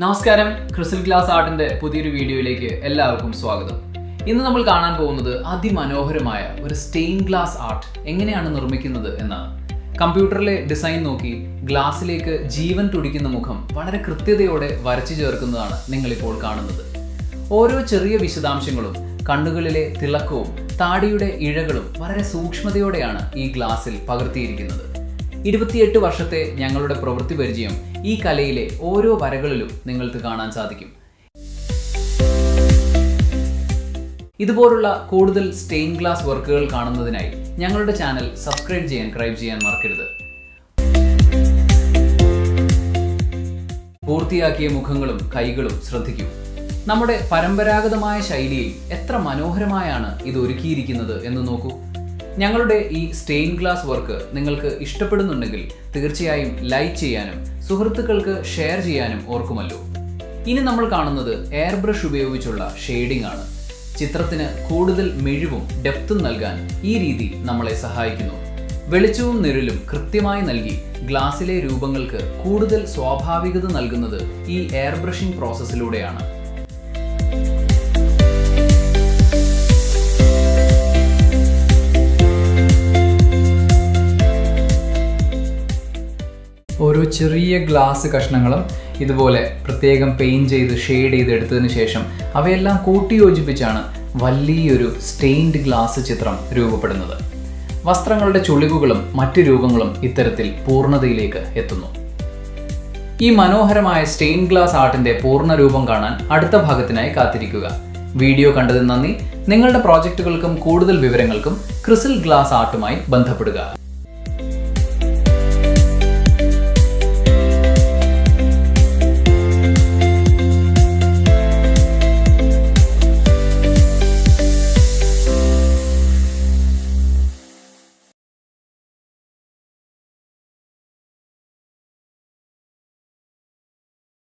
നമസ്കാരം, ക്രിസൽ ഗ്ലാസ് ആർട്ടിന്റെ പുതിയൊരു വീഡിയോയിലേക്ക് എല്ലാവർക്കും സ്വാഗതം. ഇന്ന് നമ്മൾ കാണാൻ പോകുന്നത് അതിമനോഹരമായ ഒരു സ്റ്റെയിൻ ഗ്ലാസ് ആർട്ട് എങ്ങനെയാണ് നിർമ്മിക്കുന്നത് എന്നാണ്. കമ്പ്യൂട്ടറിലെ ഡിസൈൻ നോക്കി ഗ്ലാസ്സിലേക്ക് ജീവൻ തുടിക്കുന്ന മുഖം വളരെ കൃത്യതയോടെ വരച്ചു ചേർക്കുന്നതാണ് നിങ്ങളിപ്പോൾ കാണുന്നത്. ഓരോ ചെറിയ വിശദാംശങ്ങളും, കണ്ണുകളിലെ തിളക്കവും താടിയുടെ ഇഴകളും വളരെ സൂക്ഷ്മതയോടെയാണ് ഈ ഗ്ലാസ്സിൽ പകർത്തിയിരിക്കുന്നത്. 28 വർഷത്തെ ഞങ്ങളുടെ പ്രവൃത്തി പരിചയം ഈ കലയിലെ ഓരോ വരകളിലും നിങ്ങൾക്ക് കാണാൻ സാധിക്കും. ഇതുപോലുള്ള കൂടുതൽ സ്റ്റെയിൻ ഗ്ലാസ് വർക്കുകൾ കാണുന്നതിനായി ഞങ്ങളുടെ ചാനൽ സബ്സ്ക്രൈബ് ചെയ്യാൻ മറക്കരുത്. പൂർത്തിയാക്കിയ മുഖങ്ങളും കൈകളും ശ്രദ്ധിക്കൂ. നമ്മുടെ പരമ്പരാഗതമായ ശൈലിയിൽ എത്ര മനോഹരമായാണ് ഇത് ഒരുക്കിയിരിക്കുന്നത് എന്ന് നോക്കൂ. ഞങ്ങളുടെ ഈ സ്റ്റെയിൻ ഗ്ലാസ് വർക്ക് നിങ്ങൾക്ക് ഇഷ്ടപ്പെടുന്നുണ്ടെങ്കിൽ തീർച്ചയായും ലൈക്ക് ചെയ്യാനും സുഹൃത്തുക്കൾക്ക് ഷെയർ ചെയ്യാനും ഓർക്കുമല്ലോ. ഇനി നമ്മൾ കാണുന്നത് എയർ ബ്രഷ് ഉപയോഗിച്ചുള്ള ഷെയ്ഡിംഗ് ആണ്. ചിത്രത്തിന് കൂടുതൽ മിഴിവും ഡെപ്തും നൽകാൻ ഈ രീതി നമ്മളെ സഹായിക്കുന്നു. വെളിച്ചവും നിഴലും കൃത്യമായി നൽകി ഗ്ലാസിലെ രൂപങ്ങൾക്ക് കൂടുതൽ സ്വാഭാവികത നൽകുന്നത് ഈ എയർ ബ്രഷിംഗ് പ്രോസസ്സിലൂടെയാണ്. ഓരോ ചെറിയ ഗ്ലാസ് കഷ്ണങ്ങളും ഇതുപോലെ പ്രത്യേകം പെയിൻറ് ചെയ്ത് ഷെയ്ഡ് ചെയ്ത് എടുത്തതിന് ശേഷം അവയെല്ലാം കൂട്ടിയോജിപ്പിച്ചാണ് വലിയൊരു സ്റ്റെയിൻഡ് ഗ്ലാസ് ചിത്രം രൂപപ്പെടുന്നത്. വസ്ത്രങ്ങളുടെ ചുളിവുകളും മറ്റു രൂപങ്ങളും ഇത്തരത്തിൽ പൂർണ്ണതയിലേക്ക് എത്തുന്നു. ഈ മനോഹരമായ സ്റ്റെയിൻ ഗ്ലാസ് ആർട്ടിന്റെ പൂർണ്ണ രൂപം കാണാൻ അടുത്ത ഭാഗത്തിനായി കാത്തിരിക്കുക. വീഡിയോ കണ്ടതിന് നന്ദി. നിങ്ങളുടെ പ്രോജക്റ്റുകൾക്കും കൂടുതൽ വിവരങ്ങൾക്കും ക്രിസൽ ഗ്ലാസ് ആർട്ടുമായി ബന്ധപ്പെടുക.